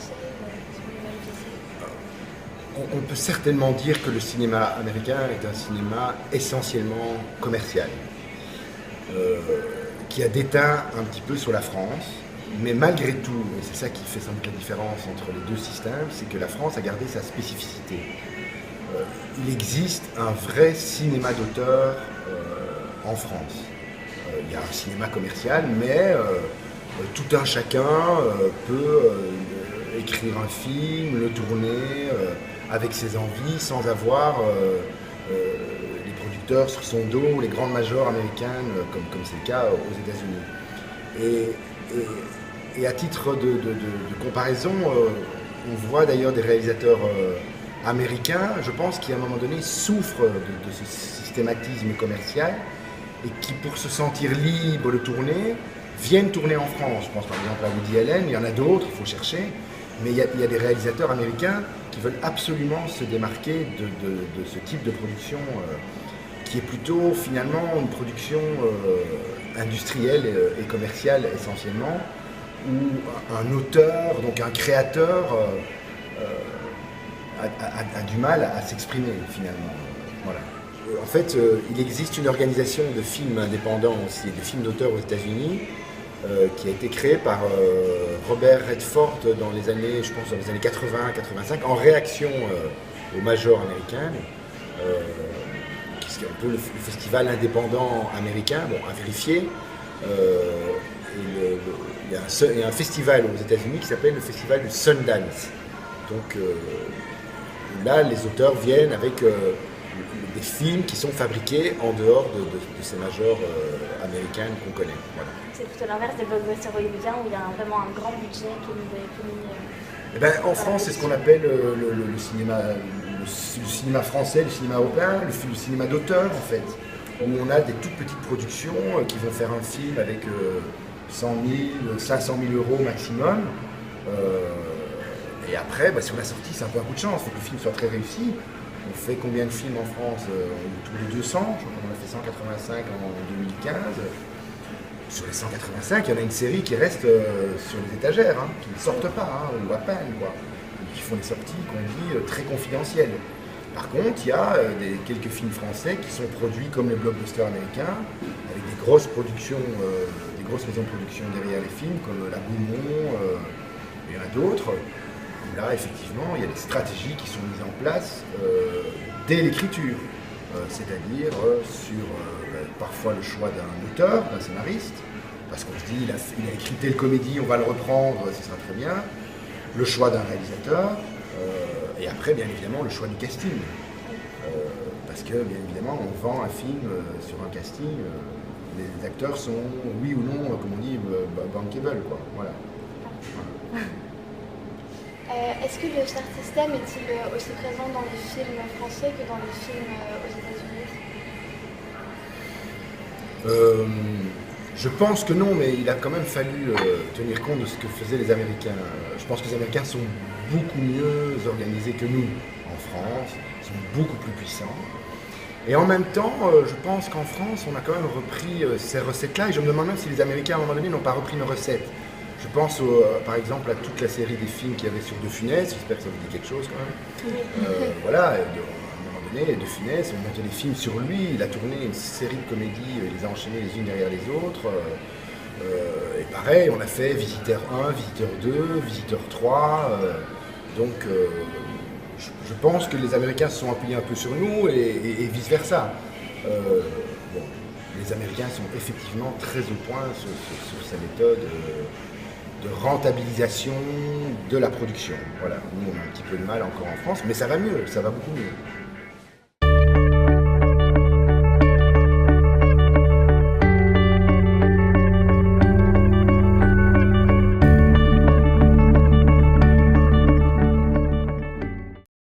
français sur le même pied? On peut certainement dire que le cinéma américain est un cinéma essentiellement commercial, qui a déteint un petit peu sur la France, mais malgré tout, et c'est ça qui fait sans doute la différence entre les deux systèmes, c'est que la France a gardé sa spécificité. Il existe un vrai cinéma d'auteur en France. Il y a un cinéma commercial, mais tout un chacun peut écrire un film, le tourner avec ses envies, sans avoir les producteurs sur son dos, les grandes majors américaines, comme c'est le cas aux États-Unis. Et à titre de comparaison, on voit d'ailleurs des réalisateurs américains, je pense, qui à un moment donné souffrent de ce systématisme commercial et qui, pour se sentir libres de tourner, viennent tourner en France. Je pense par exemple à Woody Allen, il y en a d'autres, il faut chercher, mais il y a des réalisateurs américains qui veulent absolument se démarquer de ce type de production qui est plutôt finalement une production industrielle et commerciale essentiellement, où un auteur, donc un créateur, a du mal à s'exprimer finalement. Voilà. En fait, il existe une organisation de films indépendants aussi, de films d'auteurs aux États-Unis, qui a été créée par Robert Redford dans les années, je pense, dans les années 80-85, en réaction aux majors américains, qui est un peu le festival indépendant américain, bon, à vérifier. Il y a un festival aux États-Unis qui s'appelle le festival de Sundance. Donc là, les auteurs viennent avec des films qui sont fabriqués en dehors de ces majors américaines qu'on connaît. Voilà. C'est plutôt l'inverse des blockbusters hollywoodiens où il y a vraiment un grand budget qui est mis. Eh ben, en France, c'est ce qu'on appelle le cinéma français, le cinéma européen, le cinéma d'auteur en fait, où on a des toutes petites productions qui vont faire un film avec 100 000, 500 000 euros maximum. Et après, sur la sortie, c'est un peu un coup de chance, il faut que le film soit très réussi. On fait combien de films en France? Tous les 200, je crois qu'on a fait 185 en 2015. Sur les 185, il y en a une série qui reste sur les étagères, qui ne sortent pas, ou à peine, quoi. Qui font des sorties qu'on dit très confidentielles. Par contre, il y a quelques films français qui sont produits comme les blockbusters américains, avec des grosses productions, des grosses maisons de production derrière les films, comme La Gaumont, et il y en a d'autres. Là, effectivement, il y a des stratégies qui sont mises en place dès l'écriture, c'est-à-dire sur parfois le choix d'un auteur, d'un scénariste, parce qu'on se dit il a écrit telle comédie, on va le reprendre, ce sera très bien, le choix d'un réalisateur, et après, bien évidemment, le choix du casting. Parce que, bien évidemment, on vend un film sur un casting, les acteurs sont, oui ou non, comme on dit, bankable, quoi. Voilà. Est-ce que le star system est-il aussi présent dans les films français que dans les films aux États-Unis? Je pense que non, mais il a quand même fallu tenir compte de ce que faisaient les Américains. Je pense que les Américains sont beaucoup mieux organisés que nous en France, sont beaucoup plus puissants. Et en même temps, je pense qu'en France, on a quand même repris ces recettes-là, et je me demande même si les Américains, à un moment donné, n'ont pas repris nos recettes. Je pense par exemple à toute la série des films qu'il y avait sur De Funès, j'espère que ça vous dit quelque chose quand même. Voilà, à un moment donné, De Funès, on montait des films sur lui, il a tourné une série de comédies, il les a enchaînées les unes derrière les autres. Et pareil, on a fait Visiteur 1, Visiteur 2, Visiteur 3. Donc je pense que les Américains se sont appuyés un peu sur nous et vice-versa. Bon, les Américains sont effectivement très au point sur sa méthode de rentabilisation de la production. Voilà, nous on a un petit peu de mal encore en France, mais ça va mieux, ça va beaucoup mieux.